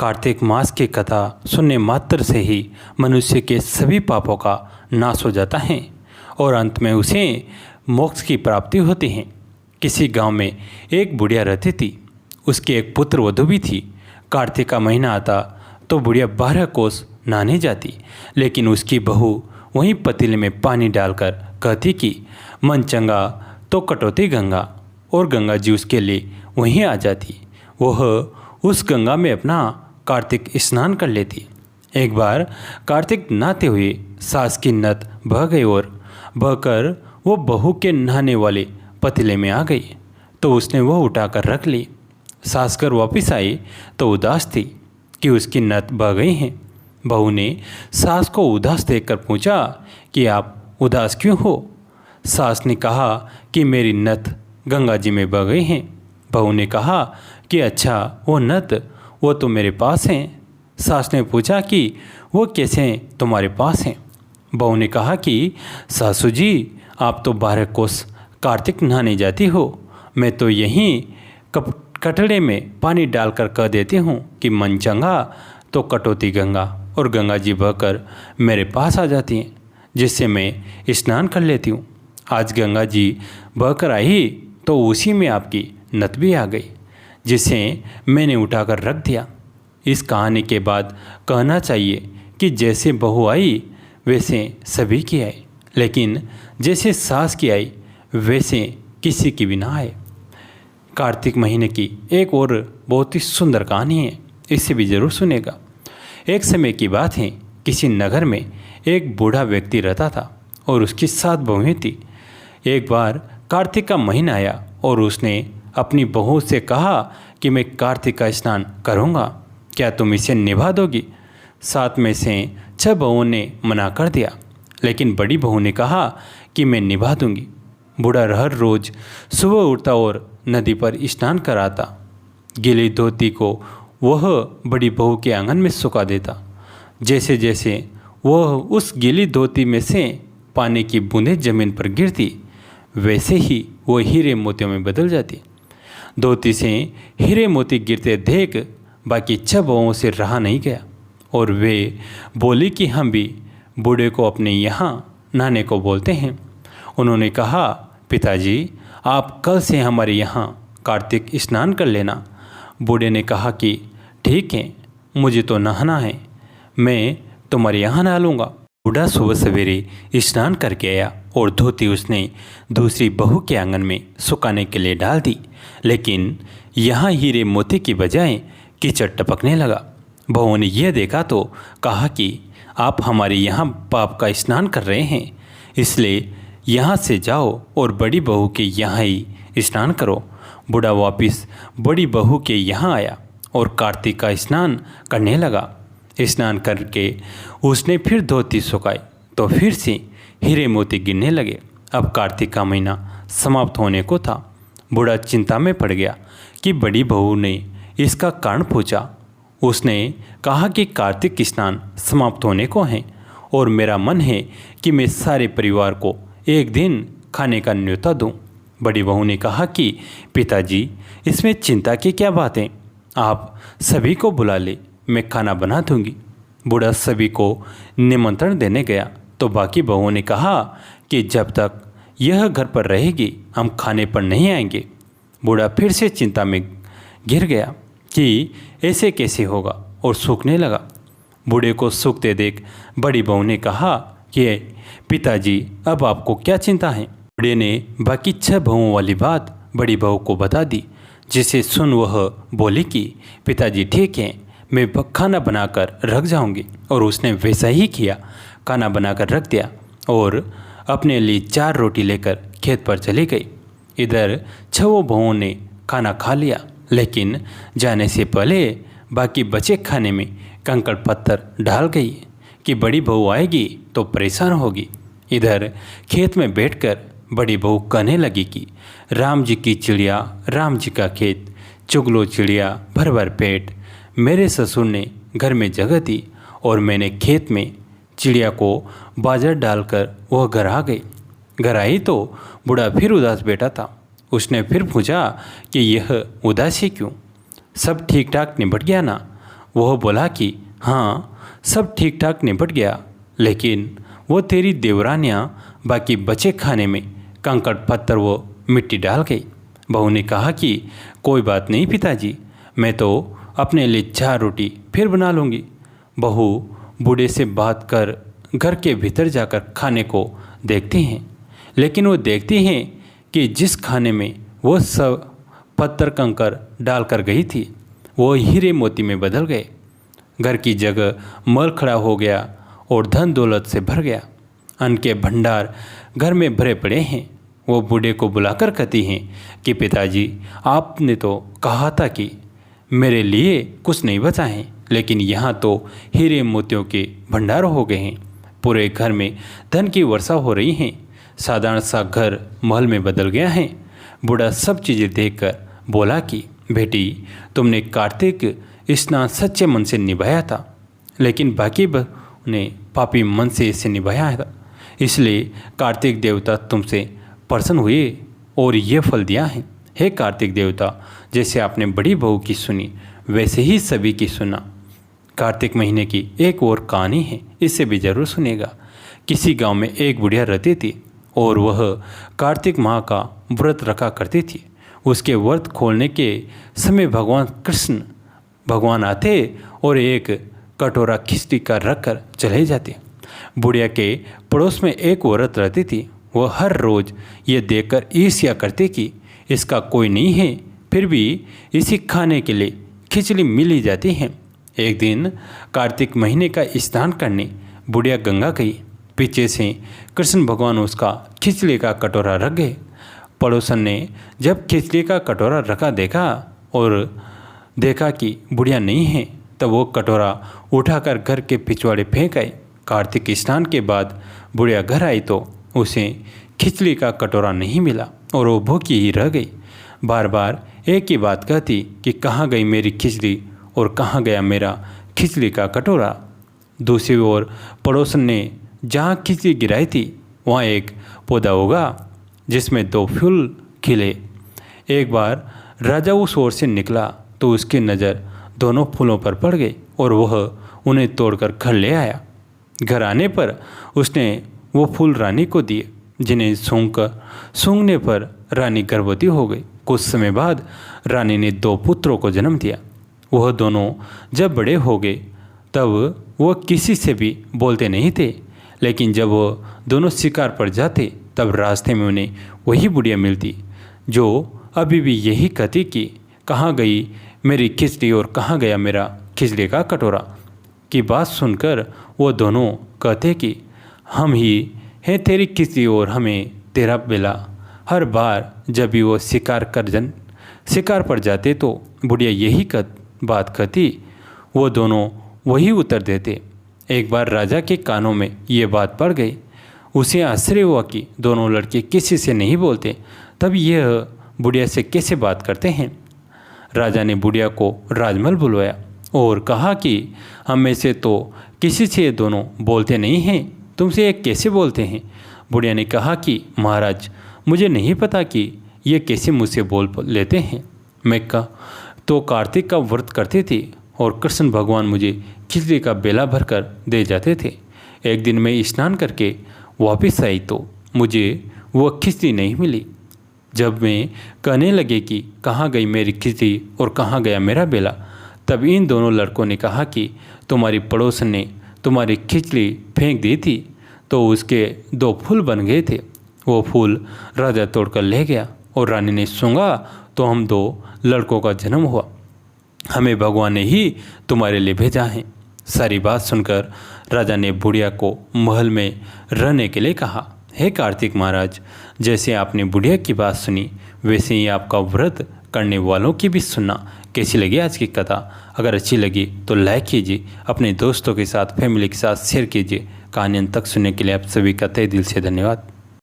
कार्तिक मास की कथा सुनने मात्र से ही मनुष्य के सभी पापों का नाश हो जाता है और अंत में उसे मोक्ष की प्राप्ति होती है। किसी गांव में एक बुढ़िया रहती थी। उसकी एक पुत्र वधू भी थी। कार्तिक का महीना आता तो बुढ़िया 12 कोस नहाने जाती, लेकिन उसकी बहू वहीं पतीले में पानी डालकर कहती कि मन चंगा तो कटौती गंगा, और गंगा जी उसके लिए वहीं आ जाती। वह उस गंगा में अपना कार्तिक स्नान कर लेती। एक बार कार्तिक नहाते हुए सास की नत बह गई और बहकर वो बहू के नहाने वाले पतीले में आ गई, तो उसने वह उठाकर रख ली। सास घर वापस आई तो उदास थी कि उसकी नत बह गई है। बहू ने सास को उदास देखकर पूछा कि आप उदास क्यों हो? सास ने कहा कि मेरी नत गंगा जी में बह गई हैं। बहू ने कहा कि अच्छा, वो नत वो तो मेरे पास हैं। सास ने पूछा कि वो कैसे तुम्हारे पास हैं? बहू ने कहा कि सासू जी, आप तो 12 कोस कार्तिक नहाने जाती हो, मैं तो यहीं कटड़े में पानी डालकर कह देती हूँ कि मन चंगा तो कटौती गंगा, और गंगा जी बहकर मेरे पास आ जाती हैं, जिससे मैं स्नान कर लेती हूँ। आज गंगा जी बहकर आई तो उसी में आपकी नत भी आ गई, जिसे मैंने उठाकर रख दिया। इस कहानी के बाद कहना चाहिए कि जैसे बहू आई वैसे सभी की आई, लेकिन जैसे सास की आई वैसे किसी की भी ना आए। कार्तिक महीने की एक और बहुत ही सुंदर कहानी है, इसे भी ज़रूर सुनेगा। एक समय की बात है, किसी नगर में एक बूढ़ा व्यक्ति रहता था और उसकी 7 बहुएं थी। एक बार कार्तिक का महीना आया और उसने अपनी बहू से कहा कि मैं कार्तिक का स्नान करूँगा, क्या तुम इसे निभा दोगी? 7 में से 6 बहुओं ने मना कर दिया, लेकिन बड़ी बहू ने कहा कि मैं निभा दूंगी। बूढ़ा हर रोज़ सुबह उठता और नदी पर स्नान कराता। गीली धोती को वह बड़ी बहू के आंगन में सुखा देता। जैसे जैसे वह उस गीली धोती में से पानी की बूंदें जमीन पर गिरती, वैसे ही वो हीरे मोतियों में बदल जाती। धोती से हीरे मोती गिरते देख बाकी 6 बहुओं से रहा नहीं गया और वे बोली कि हम भी बूढ़े को अपने यहाँ नहाने को बोलते हैं। उन्होंने कहा, पिताजी, आप कल से हमारे यहाँ कार्तिक स्नान कर लेना। बूढ़े ने कहा कि ठीक है, मुझे तो नहाना है, मैं तुम्हारे यहाँ नहा लूँगा। बूढ़ा सुबह सवेरे स्नान करके आया और धोती उसने दूसरी बहू के आंगन में सुखाने के लिए डाल दी, लेकिन यहाँ हीरे मोती की बजाय कीचड़ टपकने लगा। बहू ने यह देखा तो कहा कि आप हमारे यहाँ पाप का स्नान कर रहे हैं, इसलिए यहाँ से जाओ और बड़ी बहू के यहाँ ही स्नान करो। बूढ़ा वापस बड़ी बहू के यहाँ आया और कार्तिक का स्नान करने लगा। स्नान करके उसने फिर धोती सुखाई तो फिर से हीरे मोती गिरने लगे। अब कार्तिक का महीना समाप्त होने को था। बूढ़ा चिंता में पड़ गया कि बड़ी बहू ने इसका कारण पूछा। उसने कहा कि कार्तिक स्नान समाप्त होने को है और मेरा मन है कि मैं सारे परिवार को एक दिन खाने का न्योता दूं। बड़ी बहू ने कहा कि पिताजी, इसमें चिंता की क्या बात है, आप सभी को बुला ले, मैं खाना बना दूंगी। बूढ़ा सभी को निमंत्रण देने गया तो बाकी बहुओं ने कहा कि जब तक यह घर पर रहेगी हम खाने पर नहीं आएंगे। बूढ़ा फिर से चिंता में घिर गया कि ऐसे कैसे होगा और सूखने लगा। बूढ़े को सूखते देख बड़ी बहू ने कहा कि पिताजी, अब आपको क्या चिंता है? बूढ़े ने बाकी 6 बहुओं वाली बात बड़ी बहू को बता दी, जिसे सुन वह बोली कि पिताजी ठीक है, मैं खाना बनाकर रख जाऊंगी। और उसने वैसा ही किया, खाना बनाकर रख दिया और अपने लिए 4 रोटी लेकर खेत पर चली गई। इधर 6 बहुओं ने खाना खा लिया, लेकिन जाने से पहले बाकी बचे खाने में कंकड़ पत्थर डाल गई कि बड़ी बहू आएगी तो परेशान होगी। इधर खेत में बैठकर बड़ी बहू कहने लगी कि राम जी की चिड़िया, राम जी का खेत, चुगलो चिड़िया भर भर पेट। मेरे ससुर ने घर में जगह दी और मैंने खेत में चिड़िया को बाजरा डालकर वह घर आ गई। घर आई तो बूढ़ा फिर उदास बैठा था। उसने फिर पूछा कि यह उदासी क्यों? सब ठीक ठाक निपट गया ना? वह बोला कि हाँ, सब ठीक ठाक निपट गया, लेकिन वो तेरी देवरानियाँ बाकी बचे खाने में कंकड़ पत्थर वो मिट्टी डाल गई। बहू ने कहा कि कोई बात नहीं पिताजी, मैं तो अपने लिए 4 रोटी फिर बना लूँगी। बहू बूढ़े से बात कर घर के भीतर जाकर खाने को देखती हैं, लेकिन वो देखती हैं कि जिस खाने में वो सब पत्थर कंकर डाल कर गई थी वो हीरे मोती में बदल गए। घर की जगह मल खड़ा हो गया और धन दौलत से भर गया। अन्न के भंडार घर में भरे पड़े हैं। वो बूढ़े को बुलाकर कहती हैं कि पिताजी, आपने तो कहा था कि मेरे लिए कुछ नहीं बचा है, लेकिन यहाँ तो हीरे मोतियों के भंडार हो गए हैं। पूरे घर में धन की वर्षा हो रही है। साधारण सा घर महल में बदल गया है। बूढ़ा सब चीज़ें देखकर बोला कि बेटी, तुमने कार्तिक स्नान सच्चे मन से निभाया था, लेकिन बाकी ने पापी मन से इसे निभाया था, इसलिए कार्तिक देवता तुमसे प्रसन्न हुए और ये फल दिया है। हे कार्तिक देवता, जैसे आपने बड़ी बहू की सुनी वैसे ही सभी की सुना। कार्तिक महीने की एक और कहानी है, इससे भी जरूर सुनेगा। किसी गांव में एक बुढ़िया रहती थी और वह कार्तिक माह का व्रत रखा करती थी। उसके व्रत खोलने के समय भगवान कृष्ण भगवान आते और एक कटोरा खिचड़ी का रख कर चले जाते। बुढ़िया के पड़ोस में एक औरत रहती थी। वह हर रोज़ ये देखकर ईर्ष्या करती कि इसका कोई नहीं है, फिर भी इसी खाने के लिए खिचड़ी मिल ही जाती है। एक दिन कार्तिक महीने का स्नान करने बुढ़िया गंगा गई। पीछे से कृष्ण भगवान उसका खिचड़ी का कटोरा रख गए। पड़ोसन ने जब खिचड़ी का कटोरा रखा देखा और देखा कि बुढ़िया नहीं है, तब वो कटोरा उठाकर घर के पिछवाड़े फेंक आई। कार्तिक स्नान के बाद बुढ़िया घर आई तो उसे खिचड़ी का कटोरा नहीं मिला और वो भूखी ही रह गई। बार बार एक ही बात कहती कि कहाँ गई मेरी खिचड़ी और कहाँ गया मेरा खिचड़ी का कटोरा। दूसरी ओर पड़ोसन ने जहाँ खिचड़ी गिराई थी वहाँ एक पौधा उगा जिसमें 2 फूल खिले। एक बार राजा उस ओर से निकला तो उसकी नज़र दोनों फूलों पर पड़ गई और वह उन्हें तोड़कर घर ले आया। घर आने पर उसने वो फूल रानी को दिए, जिन्हें सूंघने पर रानी गर्भवती हो गई। कुछ समय बाद रानी ने 2 पुत्रों को जन्म दिया। वह दोनों जब बड़े हो गए तब वह किसी से भी बोलते नहीं थे, लेकिन जब वह दोनों शिकार पर जाते तब रास्ते में उन्हें वही बुढ़िया मिलती जो अभी भी यही कहती कि कहाँ गई मेरी खिचड़ी और कहाँ गया मेरा खिचड़ी का कटोरा। की बात सुनकर वो दोनों कहते कि हम ही हैं तेरी खिचड़ी और हमें तेरा बेला। हर बार जब भी वो शिकार पर जाते तो बुढ़िया यही बात कहती, वो दोनों वही उत्तर देते। एक बार राजा के कानों में ये बात पड़ गई। उसे आश्चर्य हुआ कि दोनों लड़के किसी से नहीं बोलते, तब यह बुढ़िया से कैसे बात करते हैं। राजा ने बुढ़िया को राजमहल बुलवाया और कहा कि हम में से तो किसी से ये दोनों बोलते नहीं हैं, तुमसे ये कैसे बोलते हैं। बुढ़िया ने कहा कि महाराज, मुझे नहीं पता कि ये कैसे मुझसे बोल लेते हैं। मैं तो कार्तिक का व्रत करती थी और कृष्ण भगवान मुझे खिचड़ी का बेला भरकर दे जाते थे। एक दिन मैं स्नान करके वापस आई तो मुझे वो खिचड़ी नहीं मिली। जब मैं कहने लगे कि कहाँ गई मेरी खिचड़ी और कहाँ गया मेरा बेला, तब इन दोनों लड़कों ने कहा कि तुम्हारी पड़ोसन ने तुम्हारी खिचड़ी फेंक दी थी तो उसके 2 फूल बन गए थे। वो फूल राजा तोड़कर ले गया और रानी ने सूंघा तो हम 2 लड़कों का जन्म हुआ। हमें भगवान ने ही तुम्हारे लिए भेजा है। सारी बात सुनकर राजा ने बुढ़िया को महल में रहने के लिए कहा। हे कार्तिक महाराज, जैसे आपने बुढ़िया की बात सुनी वैसे ही आपका व्रत करने वालों की भी सुनना। कैसी लगी आज की कथा? अगर अच्छी लगी तो लाइक कीजिए, अपने दोस्तों के साथ फैमिली के साथ शेयर कीजिए। कहानी अंत तक सुनने के लिए आप सभी का तहे दिल से धन्यवाद।